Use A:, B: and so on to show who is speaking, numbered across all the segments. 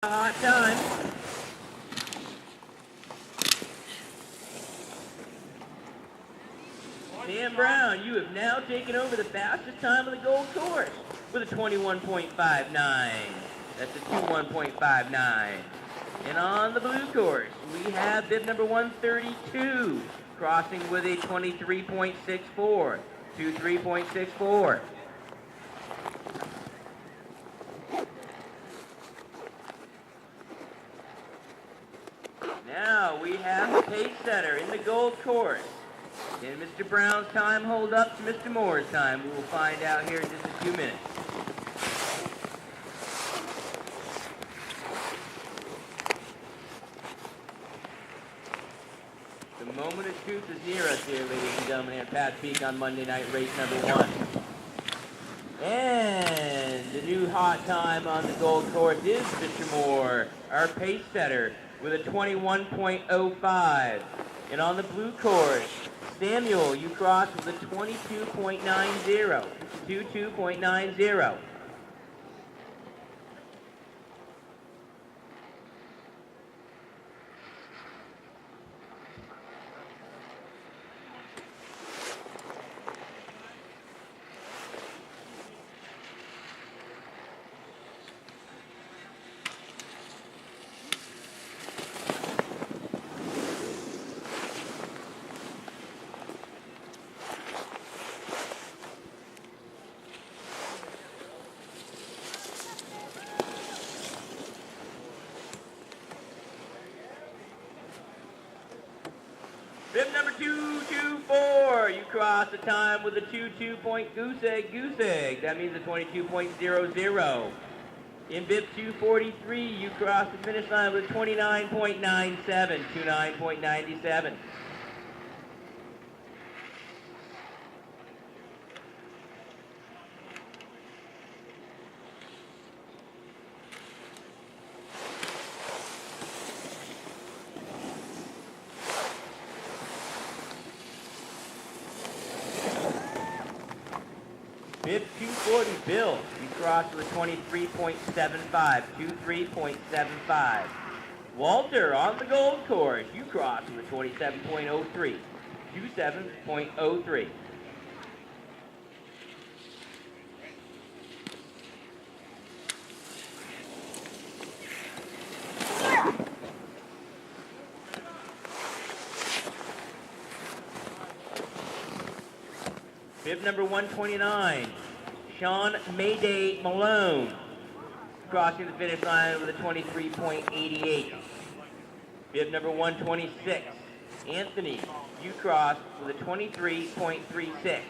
A: Hot time. Sam Brown, you have now taken over the fastest time of the Gold Course with a 21.59. That's a 21.59. And on the blue course, we have bib number 132 crossing with a 23.64. 23.64. Now we have the pace setter in the Gold Course. Can Mr. Brown's time hold up to Mr. Moore's time? We will find out here in just a few minutes. The moment of truth is near us here, ladies and gentlemen, at Pat's Peak on Monday night, race number 1. And the new hot time on the Gold Course is Mr. Moore, our pace setter, with a 21.05. And on the blue course, Samuel, you cross with a 22.90. 22.90. Bib number 224, you cross the time with a 22-point goose egg. That means a 22.00. In bib 243, you cross the finish line with a 29.97, 29.97. Bib 240, Bill, you cross with a 23.75, 23.75. Walter, on the Gold Course, you cross with a 27.03, 27.03. Bib number 129, Sean Mayday Malone, crossing the finish line with a 23.88. Bib number 126, Anthony, you cross with a 23.36.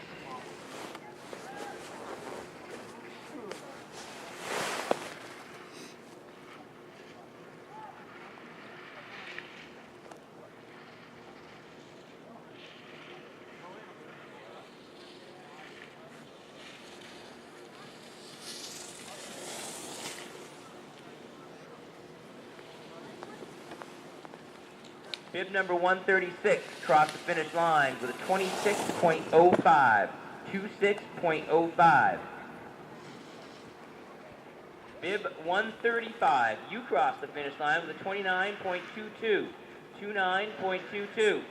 A: Bib number 136 crossed the finish line with a 26.05, 26.05. Bib 135, you crossed the finish line with a 29.22, 29.22.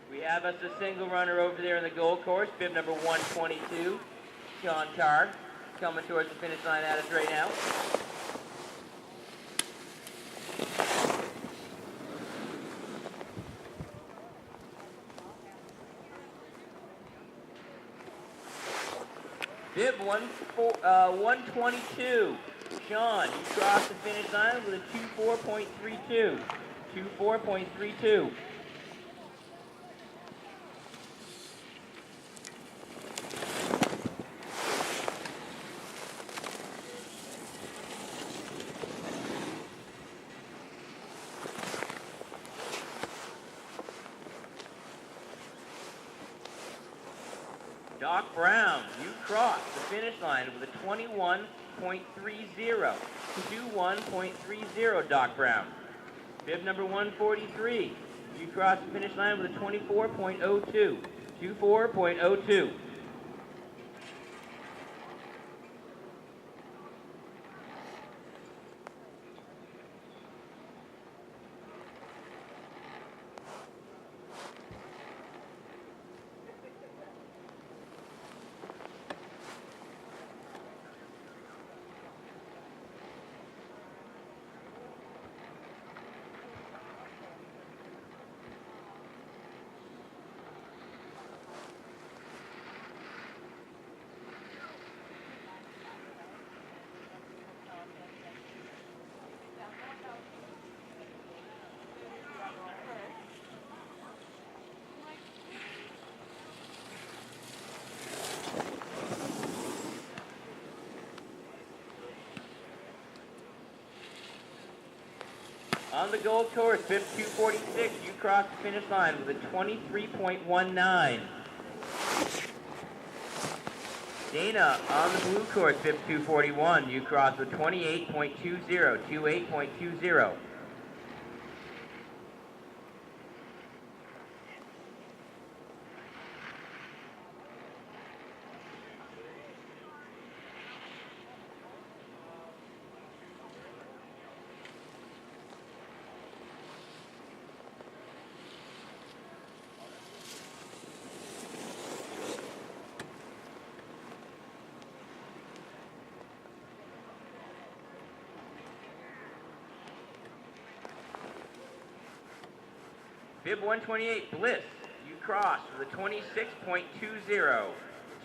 A: We have us a single runner over there in the Gold Course, bib number 122, Sean Carr, coming towards the finish line at us right now. Bib 122, Sean, you crossed the finish line with a 24.32, 24.32. Doc Brown, you crossed the finish line with a 21.30, 21.30, Doc Brown. Bib number 143, you crossed the finish line with a 24.02, 24.02. On the gold course, bib 246, you cross the finish line with a 23.19. Dana on the blue course, bib 241, you cross with 28.20, 28.20. Bib 128, Bliss, you cross with a 26.20,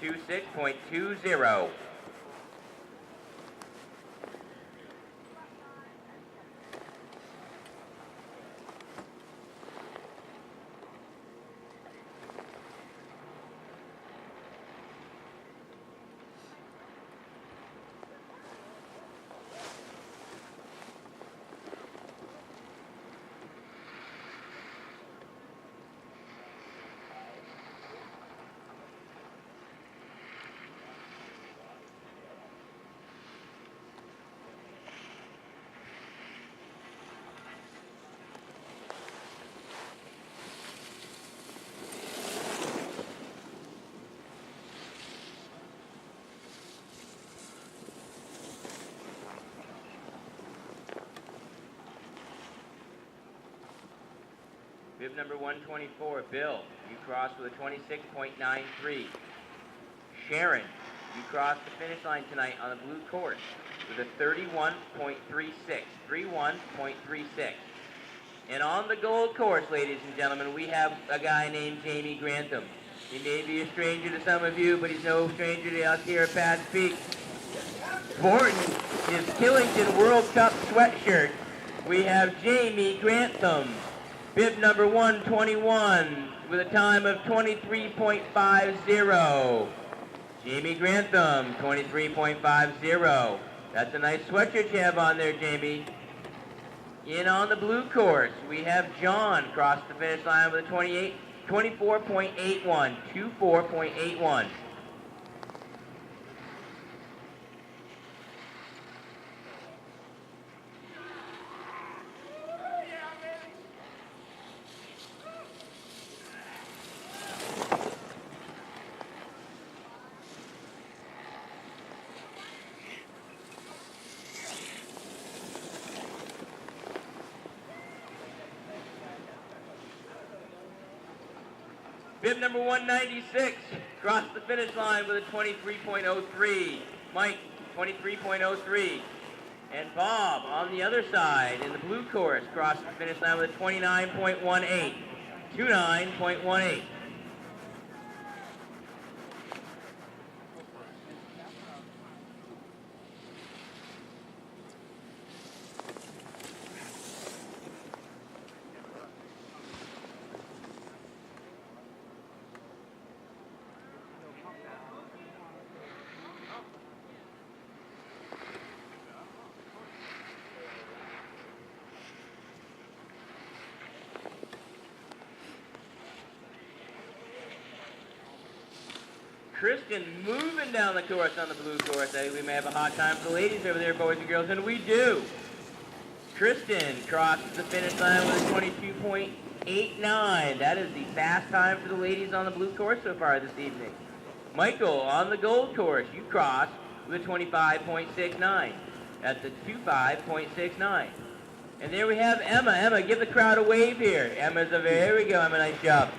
A: 26.20. Bib number 124, Bill, you cross with a 26.93. Sharon, you cross the finish line tonight on the blue course with a 31.36, 31.36. And on the gold course, ladies and gentlemen, we have a guy named Jamie Grantham. He may be a stranger to some of you, but he's no stranger to us here at Pat's Peak. Sporting his Killington World Cup sweatshirt, we have Jamie Grantham. Bib number 121 with a time of 23.50. Jamie Grantham, 23.50. That's a nice sweatshirt you have on there, Jamie. In on the blue course, we have John cross the finish line with a 24.81, 24.81. Bib number 196, crossed the finish line with a 23.03. Mike, 23.03. And Bob on the other side in the blue course, crossed the finish line with a 29.18. 29.18. Kristen moving down the course on the blue course. I think we may have a hot time for the ladies over there, boys and girls, and we do. Kristen crosses the finish line with a 22.89. That is the fast time for the ladies on the blue course so far this evening. Michael on the gold course, you cross with a 25.69. That's a 25.69. And there we have Emma. Emma, give the crowd a wave here. Emma's over here. Here we go, Emma. Nice job.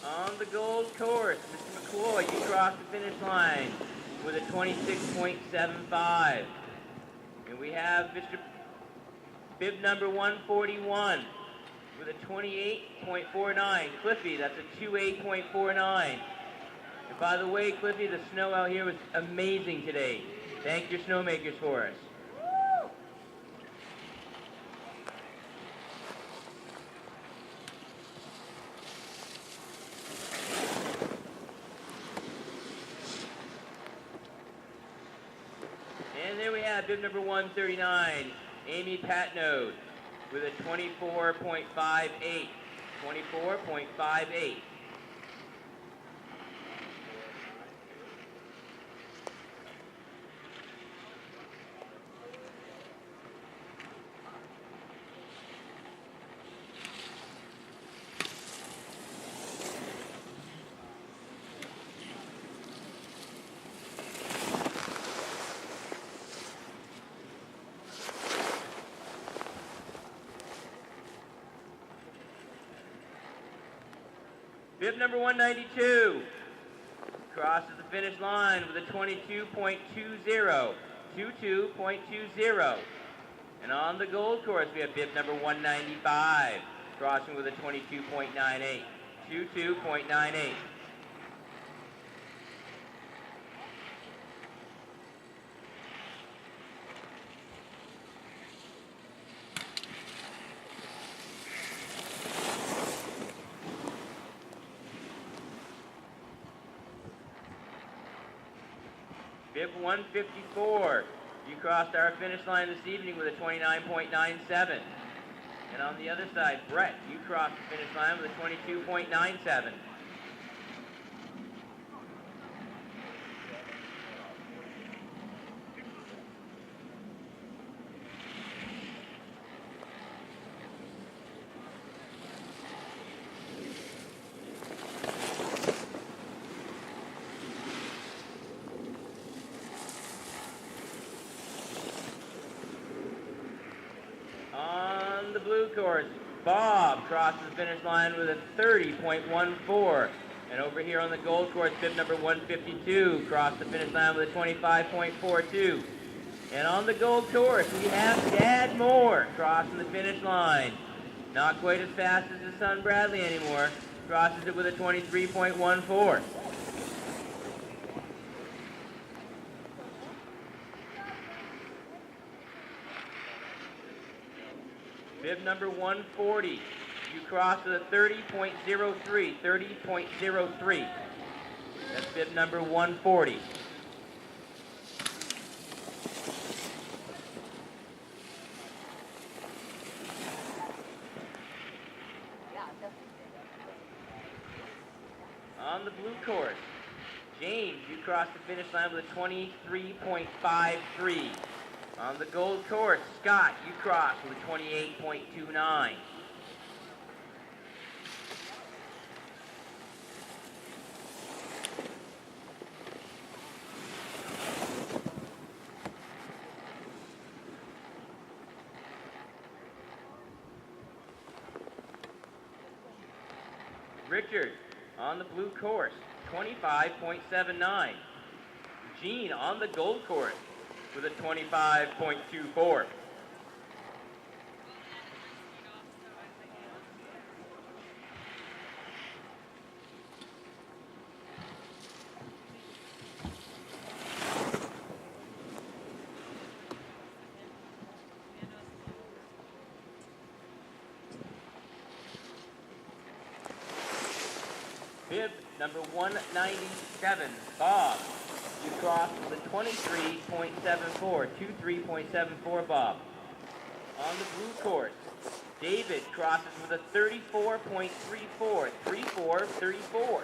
A: On the gold course, Mr. McCloy, you cross the finish line with a 26.75. And we have Mr. Bib number 141 with a 28.49. Cliffy, that's a 28.49. And by the way, Cliffy, the snow out here was amazing today. Thank your snowmakers for us. And there we have bib number 139, Amy Patnode, with a 24.58. 24.58. Bib number 192 crosses the finish line with a 22.20, 22.20. And on the gold course, we have bib number 195 crossing with a 22.98, 22.98. Bib 154, you crossed our finish line this evening with a 29.97. And on the other side, Brett, you crossed the finish line with a 22.97. On the blue course, Bob crosses the finish line with a 30.14. And over here on the gold course, bib number 152 crossed the finish line with a 25.42. And on the gold course, we have Dad Moore crossing the finish line. Not quite as fast as his son Bradley anymore. Crosses it with a 23.14. Bib number 140, you crossed with a 30.03, 30.03. That's bib number 140. On the blue course, James, you crossed the finish line with a 23.53. On the gold course, Scott, you crossed with a 28.29. Richard, on the blue course, 25.79. Gene, on the gold course, with a 25.24. Bib number 197, Bob. You crossed with a 23.74, 23.74, Bob. On the blue course, David crosses with a 34.34, 34.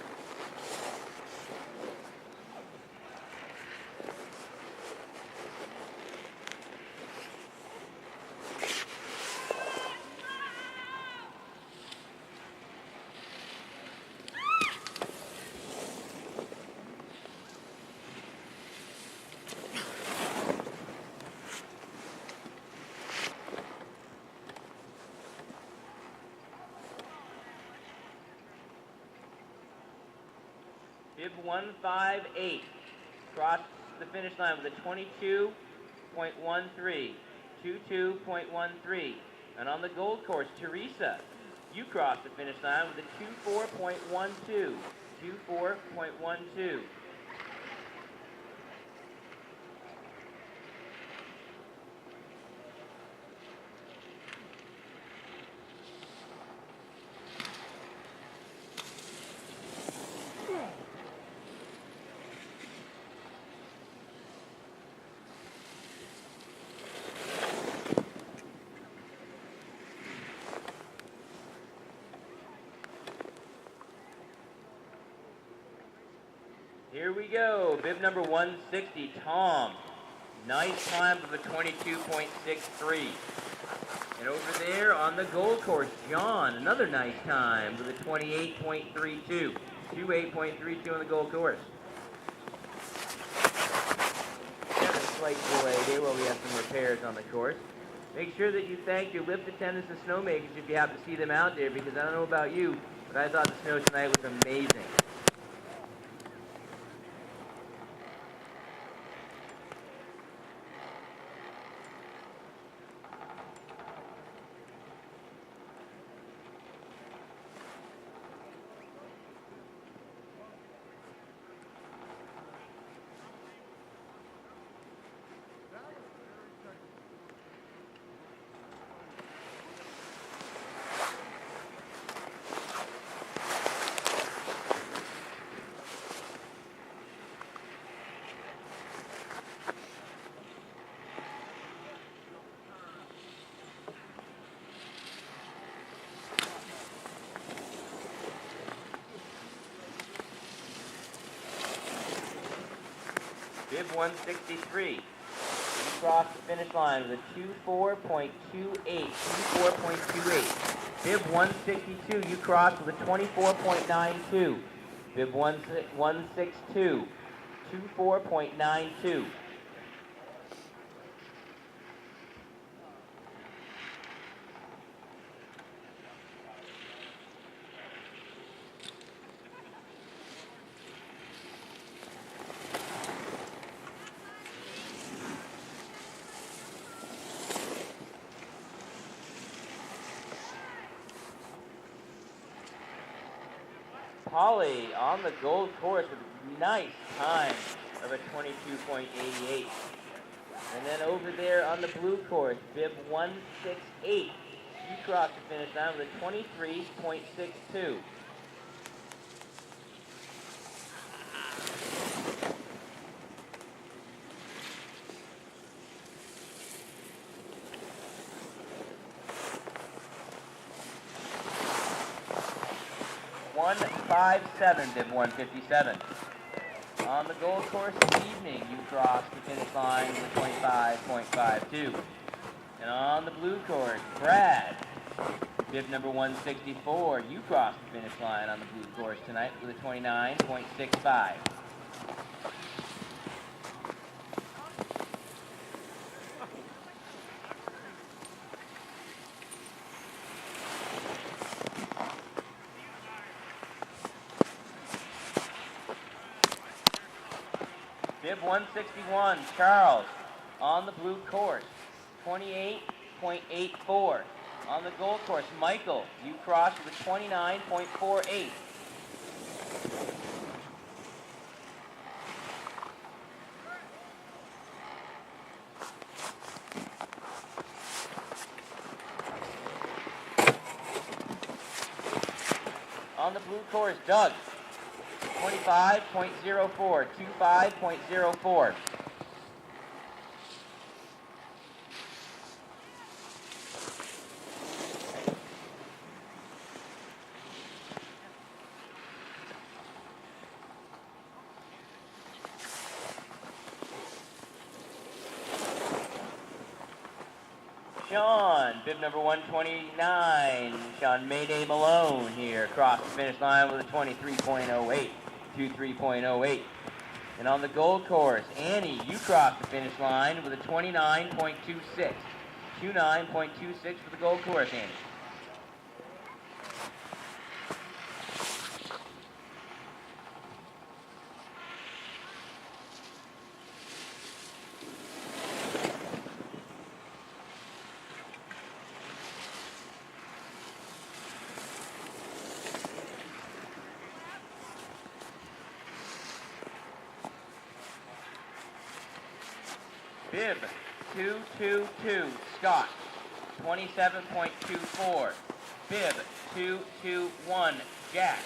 A: Bib 158 crossed the finish line with a 22.13, 22.13. And on the gold course, Teresa, you crossed the finish line with a 24.12, 24.12. go. Bib number 160, Tom. Nice climb of a 22.63. And over there on the gold course, John, another nice time with a 28.32. 28.32 on the gold course. Got a slight delay here while we have some repairs on the course. Make sure that you thank your lift attendants and snowmakers if you happen to see them out there, because I don't know about you, but I thought the snow tonight was amazing. Bib 163. You cross the finish line with a 24.28. 24.28. Bib 162. You cross with a 24.92. Bib 162. 24.92. Polly on the gold course with a nice time of a 22.88. And then over there on the blue course, Bib 168. You cross the finish line with a 23.62. Bib 157. On the gold course this evening, you cross the finish line with a 25.52. And on the blue course, Brad, bib number 164, you cross the finish line on the blue course tonight with a 29.65. Bib 161, Charles, on the blue course, 28.84. On the gold course, Michael, you cross with a 29.48. On the blue course, Doug, 25.04, 25.04. Sean, bib number 129, Sean Mayday Malone here, across the finish line with a 23.08, 23.08. And on the gold course, Annie, you cross the finish line with a 29.26, 29.26 for the gold course, Annie. Bib 222, Scott, 27.24. Bib 221, Jack,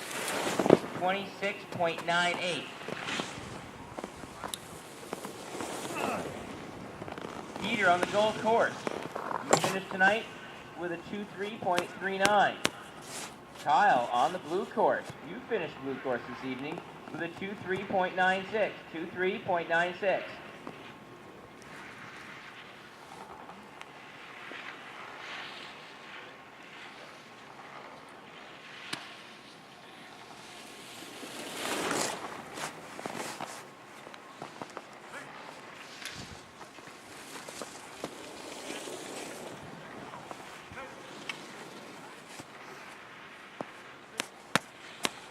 A: 26.98. Peter on the gold course. You finished tonight with a 23.39. Kyle on the blue course. You finished blue course this evening with a 2.3.96. 2.3.96.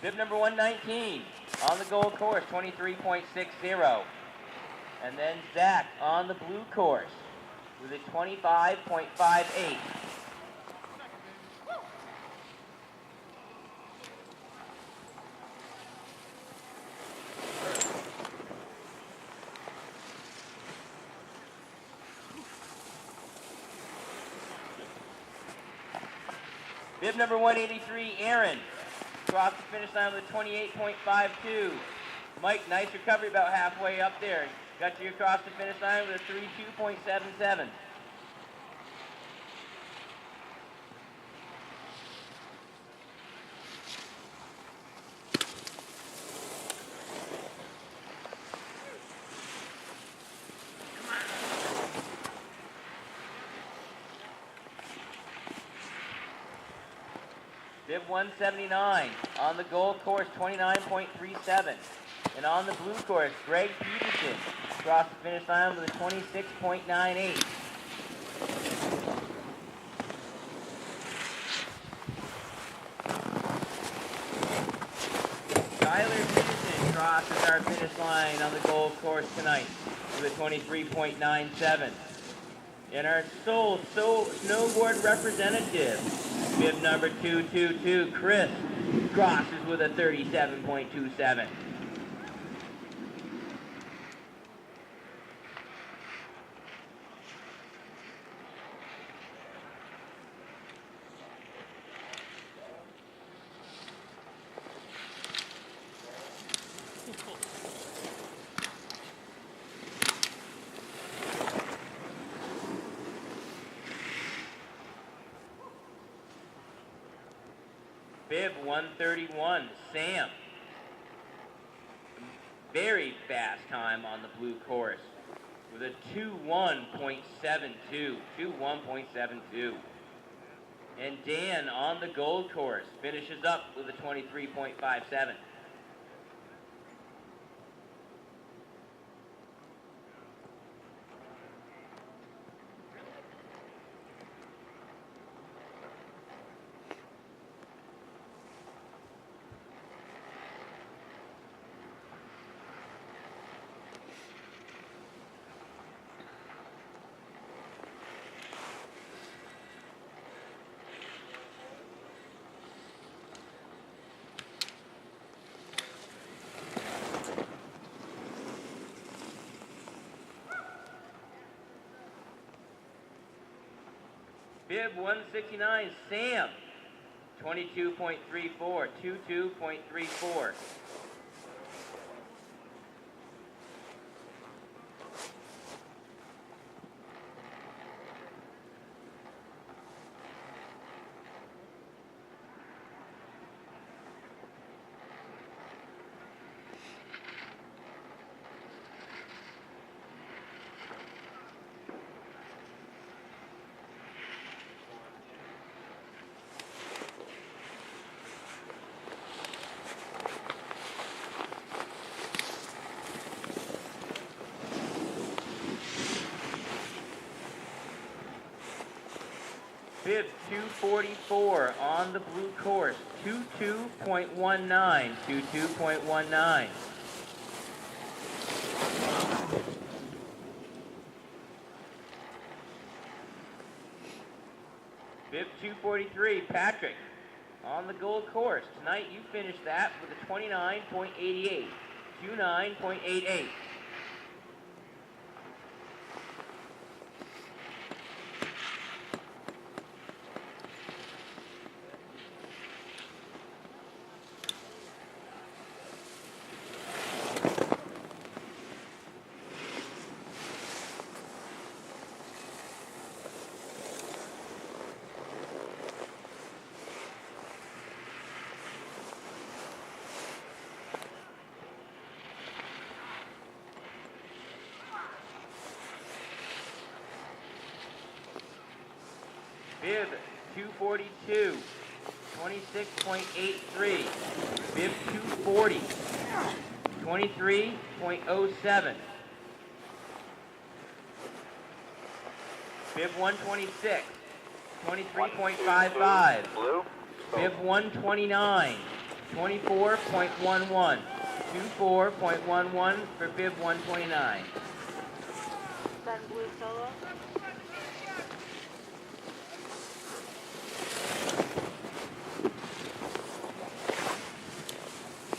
A: Bib number 119 on the gold course, 23.60. And then Zach on the blue course with a 25.58. Bib number 183, Aaron, across the finish line with a 28.52. Mike, nice recovery about halfway up there. Got you across the finish line with a 32.77. Bib 179 on the gold course, 29.37. And on the blue course, Greg Peterson across the finish line with a 26.98. Tyler Peterson crosses our finish line on the gold course tonight with a 23.97. And our sole snowboard representative, bib number 222, Chris, crosses with a 37.27. Bib 131, Sam. Very fast time on the blue course with a 2.1.72. 2.1.72. And Dan on the gold course finishes up with a 23.57. Bib 169, Sam, 22.34, 22.34. Bib 244 on the blue course, 22.19, 22.19. Bib 243, Patrick, on the gold course. Tonight you finished that with a 29.88, 29.88. Bib 242, 26.83. Bib 240, 23.07. Bib 126, 23.55.
B: Blue.
A: Bib 129, 24.11. 24.11 for bib 129.
C: Sun Blue Solo.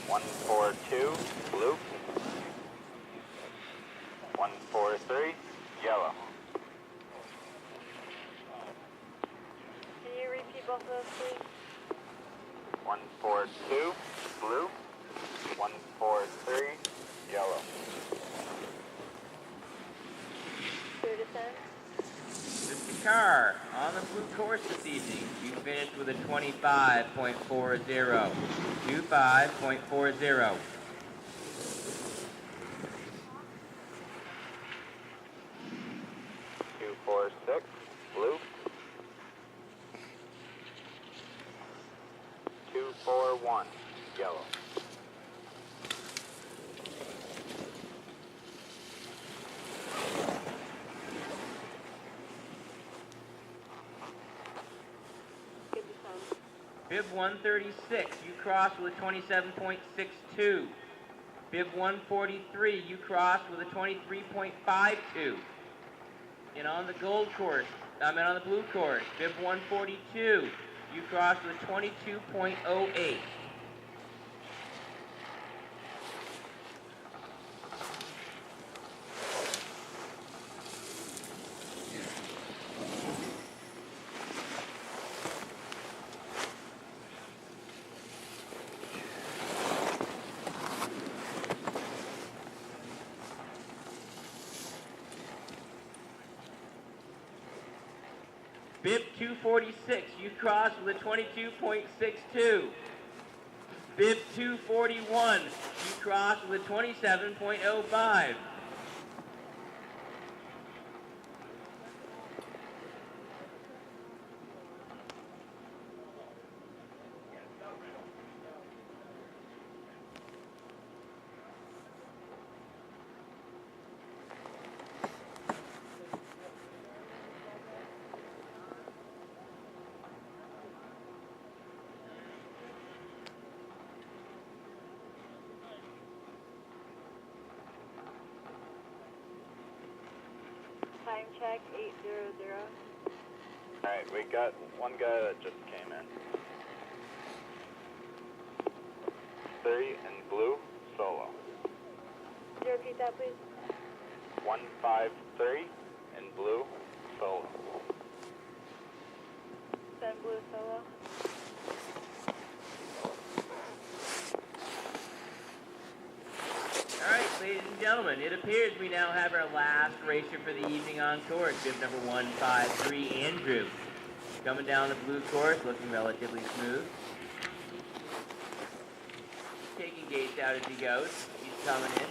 B: One, 4, 2, blue. 1, 4, 3, yellow.
C: Can you repeat both of those, please?
B: 1, 4, 2, blue. 1, 4, 3, yellow.
C: Clear descent.
A: Mr. Carr, on the blue course this evening, you finished with a 25.40. 25.40.
B: 2, 4, 6, blue. 2, 4, 1, yellow.
C: Good descent.
A: Bib 136, you cross with a 27.62. Bib 143, you cross with a 23.52. And on the gold course, on the blue course, bib 142, you cross with a 22.08. Bib 246, you cross with a 22.62. Bib 241, you cross with a 27.05.
C: Time check 800.
B: Alright, we got one guy that just came in. 3 in blue, solo.
C: Could you repeat that, please?
B: 1, 5, 3 in blue, solo.
C: Sun Blue Solo.
A: All right, ladies and gentlemen, it appears we now have our last racer for the evening on course, bib number 153, Andrew. Coming down the blue course, looking relatively smooth. Taking gates out as he goes. He's coming in.